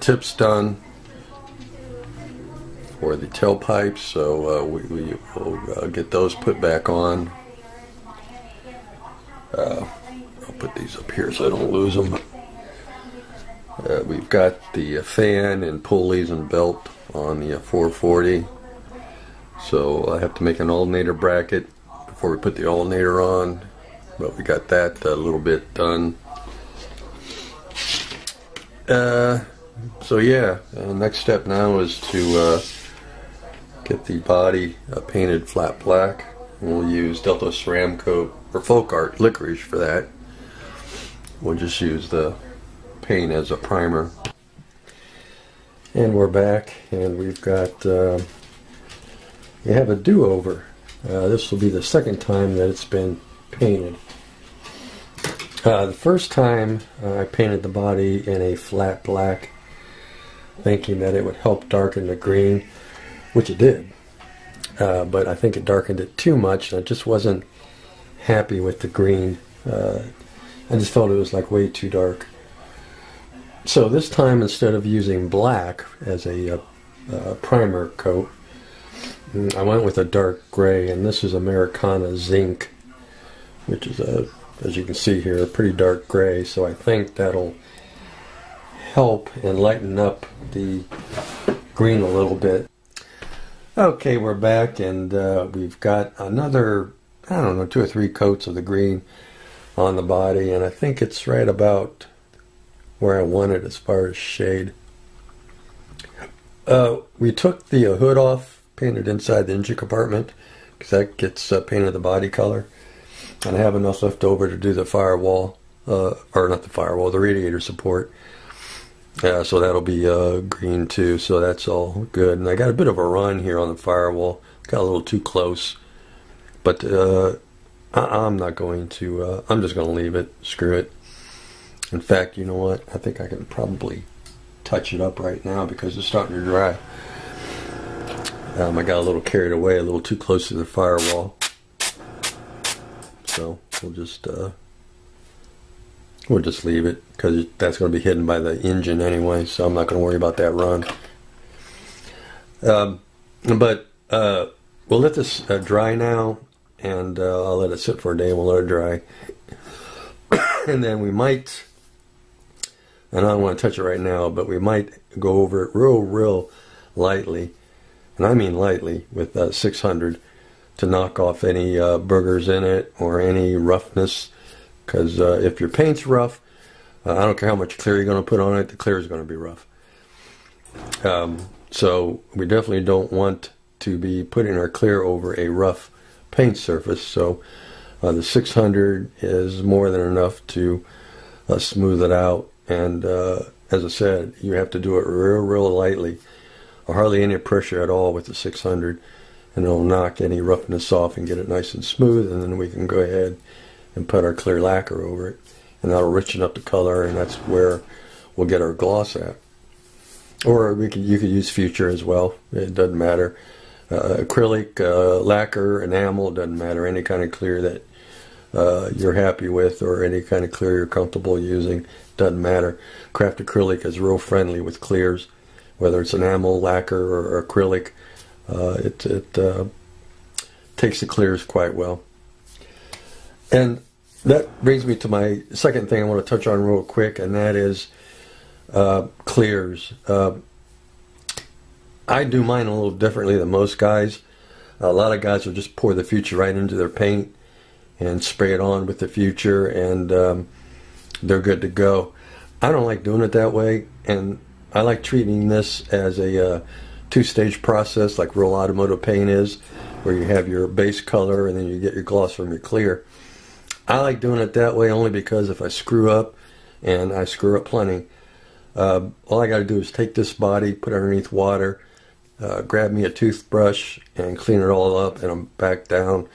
tips done for the tailpipes, so we will get those put back on. I'll put these up here so I don't lose them. We've got the fan and pulleys and belt on the 440, so I have to make an alternator bracket before we put the alternator on, but we got that a little bit done. So yeah, next step now is to get the body painted flat black. We'll use Delta Ceramcoat or Folk Art Licorice for that. We'll just use the paint as a primer. And we're back, and we've got we have a do-over. This will be the second time that it's been painted. The first time I painted the body in a flat black, thinking that it would help darken the green, which it did. But I think it darkened it too much, and I just wasn't happy with the green. I just felt it was like way too dark. So this time, instead of using black as a primer coat, I went with a dark gray, and this is Americana Zinc, which is as you can see here, a pretty dark gray. So I think that'll help and lighten up the green a little bit. Okay, we're back, and we've got another, I don't know, 2 or 3 coats of the green on the body, and I think it's right about where I want it as far as shade. We took the hood off, painted inside the engine compartment, because that gets painted the body color, and I have enough left over to do the firewall, or not the firewall, the radiator support. So that'll be green too, so that's all good. And I got a bit of a run here on the firewall, got a little too close, but I'm not going to, I'm just going to leave it, screw it. In fact, you know what, I think I can probably touch it up right now because it's starting to dry. I got a little carried away, a little too close to the firewall. So we'll just leave it because that's going to be hidden by the engine anyway, so I'm not going to worry about that run. But we'll let this dry now, and I'll let it sit for a day and we'll let it dry. And then we might, and I don't want to touch it right now, but we might go over it real lightly, and I mean lightly, with 600 to knock off any boogers in it or any roughness. Because if your paint's rough, I don't care how much clear you're going to put on it, the clear is going to be rough. So we definitely don't want to be putting our clear over a rough paint surface. So the 600 is more than enough to smooth it out. And as I said, you have to do it real lightly, or hardly any pressure at all with the 600, and it'll knock any roughness off and get it nice and smooth, and then we can go ahead and put our clear lacquer over it, and that'll richen up the color, and that's where we'll get our gloss at. Or you could use Future as well, it doesn't matter. Acrylic, lacquer, enamel, doesn't matter. Any kind of clear that you're happy with, or any kind of clear you're comfortable using, doesn't matter. Craft acrylic is real friendly with clears, whether it's enamel, lacquer, or acrylic. It takes the clears quite well. And that brings me to my second thing I want to touch on real quick, and that is clears. I do mine a little differently than most guys. A lot of guys will just pour the Future right into their paint and spray it on with the Future, and they're good to go. I don't like doing it that way, and I like treating this as a two-stage process like real automotive paint is, where you have your base color and then you get your gloss from your clear. I like doing it that way only because if I screw up, and I screw up plenty, all I got to do is take this body, put it underneath water, grab me a toothbrush and clean it all up, and I'm back down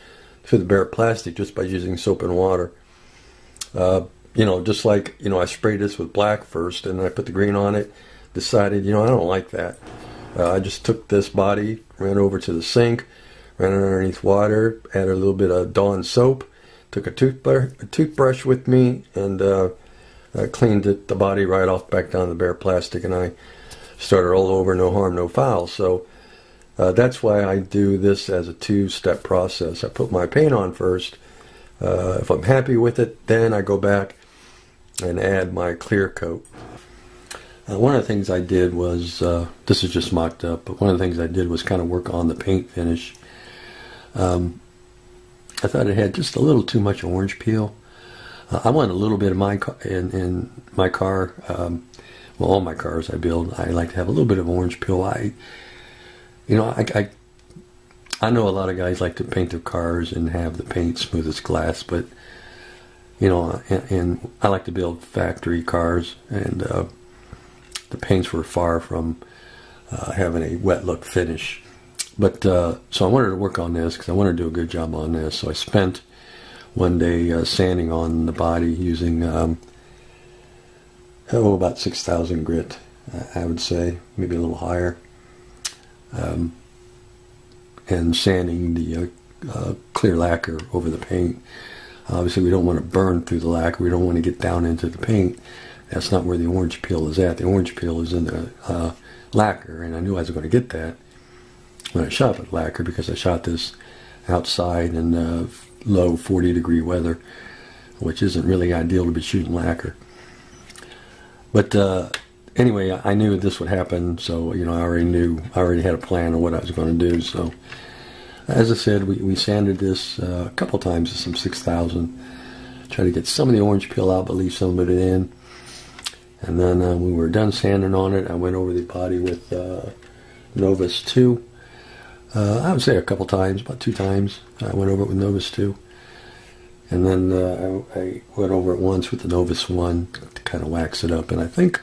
to the bare plastic just by using soap and water. You know, just like, you know, I sprayed this with black first and then I put the green on it, decided, you know, I don't like that. I just took this body, ran over to the sink, ran it underneath water, added a little bit of Dawn soap, took a toothbrush with me, and cleaned the body right off back down the bare plastic, and I start it all over, no harm, no foul. So that's why I do this as a two-step process. I put my paint on first. If I'm happy with it, then I go back and add my clear coat. One of the things I did was, this is just mocked up, but one of the things I did was kind of work on the paint finish. I thought it had just a little too much orange peel. I want a little bit of my in my car. Well, all my cars I build, I like to have a little bit of orange peel. I know a lot of guys like to paint their cars and have the paint smooth as glass, but and I like to build factory cars, and the paints were far from having a wet look finish. But so I wanted to work on this because I wanted to do a good job on this. So I spent one day sanding on the body using about 6,000 grit, I would say, maybe a little higher, and sanding the clear lacquer over the paint. Obviously, we don't want to burn through the lacquer. We don't want to get down into the paint. That's not where the orange peel is at. The orange peel is in the lacquer, and I knew I was going to get that when I shot with lacquer, because I shot this outside in low 40-degree weather, which isn't really ideal to be shooting lacquer. But anyway, I knew this would happen, so I already had a plan of what I was going to do. So as I said, we sanded this a couple times to some 6,000, try to get some of the orange peel out but leave some of it in. And then when we were done sanding on it, I went over the body with Novus 2. I would say a couple times, about 2 times I went over it with Novus 2. And then I went over it once with the Novus 1 to kind of wax it up. And I think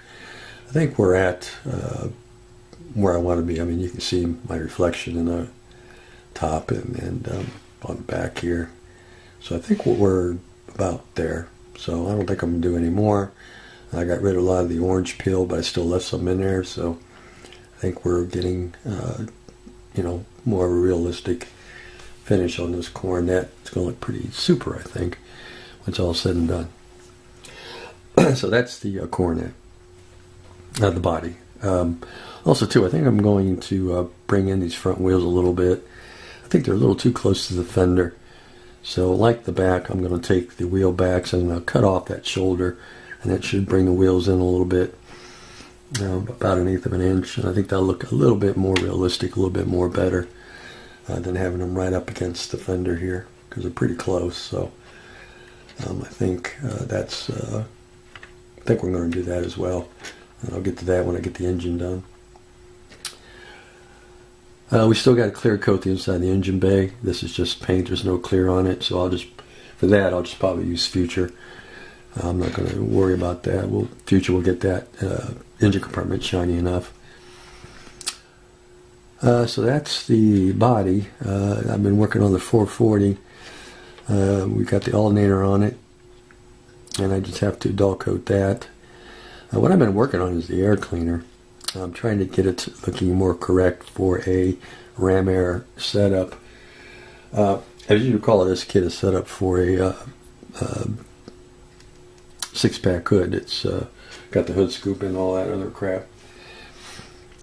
we're at where I want to be. I mean, you can see my reflection in the top and on the back here. So I think we're about there. So I don't think I'm going to do any more. I got rid of a lot of the orange peel, but I still left some in there. So I think we're getting, more of a realistic finish on this coronet. It's going to look pretty super, I think, when it's all said and done. So that's the coronet, the body. Also, too, I think I'm going to bring in these front wheels a little bit. I think they're a little too close to the fender. So like the back, I'm going to take the wheel backs and I'll cut off that shoulder, and that should bring the wheels in a little bit, about 1/8 of an inch. And I think that'll look a little bit more realistic, a little bit more better than having them right up against the fender here, because they're pretty close. So I think I think we're going to do that as well. And I'll get to that when I get the engine done. We still got to clear coat the inside of the engine bay. This is just paint. There's no clear on it. So I'll just probably use Future. I'm not going to worry about that. Future will get that engine compartment shiny enough. So that's the body. I've been working on the 440. We got the alternator on it, and I just have to dull coat that. What I've been working on is the air cleaner. I'm trying to get it looking more correct for a ram air setup. As you recall, this kit is set up for a 6-pack hood. It's got the hood scoop and all that other crap.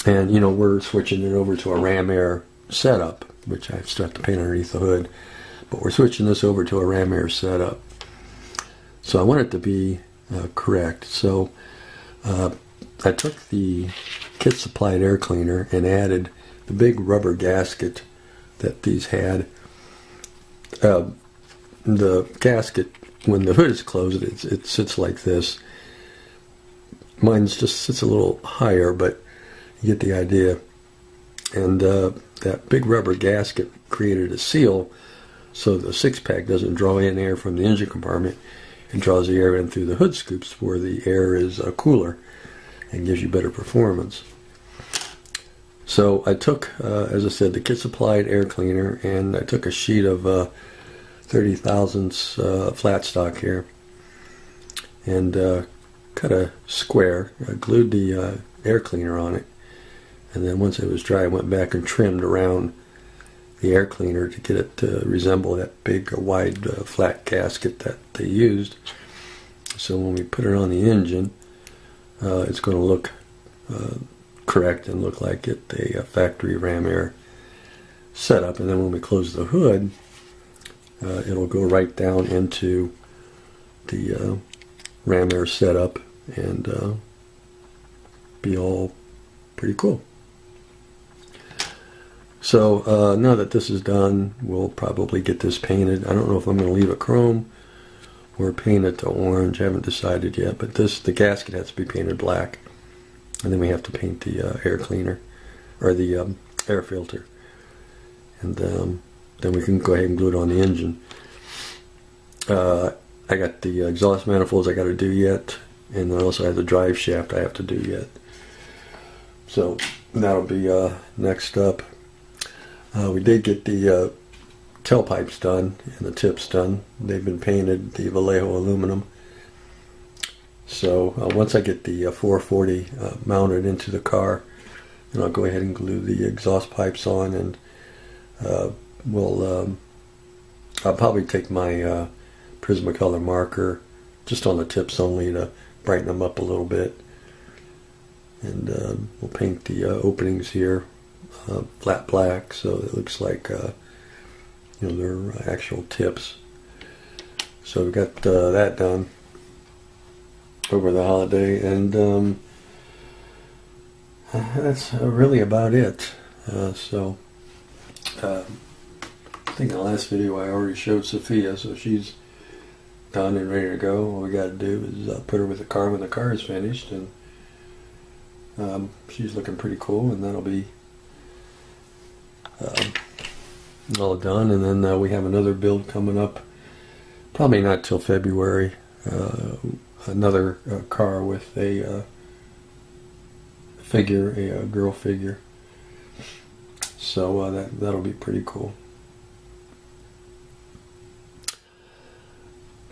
And we're switching it over to a ram air setup, which I still have to paint underneath the hood. But we're switching this over to a ram air setup. So I want it to be correct. So I took the kit supplied air cleaner and added the big rubber gasket that these had. The gasket, when the hood is closed, it sits like this. Mine just sits a little higher, but you get the idea. And that big rubber gasket created a seal so the 6-pack doesn't draw in air from the engine compartment. It draws the air in through the hood scoops where the air is cooler and gives you better performance. So I took, as I said, the kit supplied air cleaner, and I took a sheet of 30 thousandths flat stock here and cut a square. I glued the air cleaner on it, and then once it was dry I went back and trimmed around the air cleaner to get it to resemble that big wide flat gasket that they used. So when we put it on the engine, it's going to look correct and look like a factory ram air setup. And then when we close the hood, it'll go right down into the ram air setup and be all pretty cool. So now that this is done, we'll probably get this painted. I don't know if I'm going to leave it chrome or paint it to orange. I haven't decided yet, but the gasket has to be painted black, and then we have to paint the air cleaner or the air filter, and then we can go ahead and glue it on the engine. I got the exhaust manifolds I got to do yet, and then also I have the drive shaft I have to do yet. So that'll be next up. We did get the tailpipes done and the tips done. They've been painted, the Vallejo aluminum. So once I get the 440 mounted into the car, then I'll go ahead and glue the exhaust pipes on, and I'll probably take my Prismacolor marker just on the tips only to brighten them up a little bit, and we'll paint the openings here flat black, so it looks like they're actual tips. So we got that done over the holiday, and that's really about it. I think in the last video I already showed Sophia, so she's done and ready to go. All we got to do is put her with the car when the car is finished, and she's looking pretty cool, and that'll be all done. And then we have another build coming up, probably not till February. Another car with a figure, a girl figure. So that'll be pretty cool.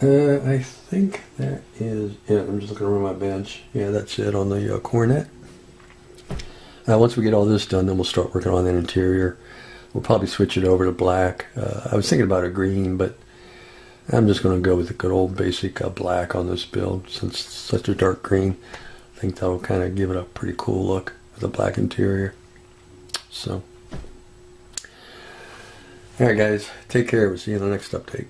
I think that is it. I'm just looking around my bench. Yeah, that's it on the Coronet. Once we get all this done, then we'll start working on the interior. We'll probably switch it over to black. I was thinking about a green, but I'm just going to go with the good old basic black on this build, since it's such a dark green. I think that'll kind of give it a pretty cool look with a black interior. So, alright guys, take care. We'll see you in the next update.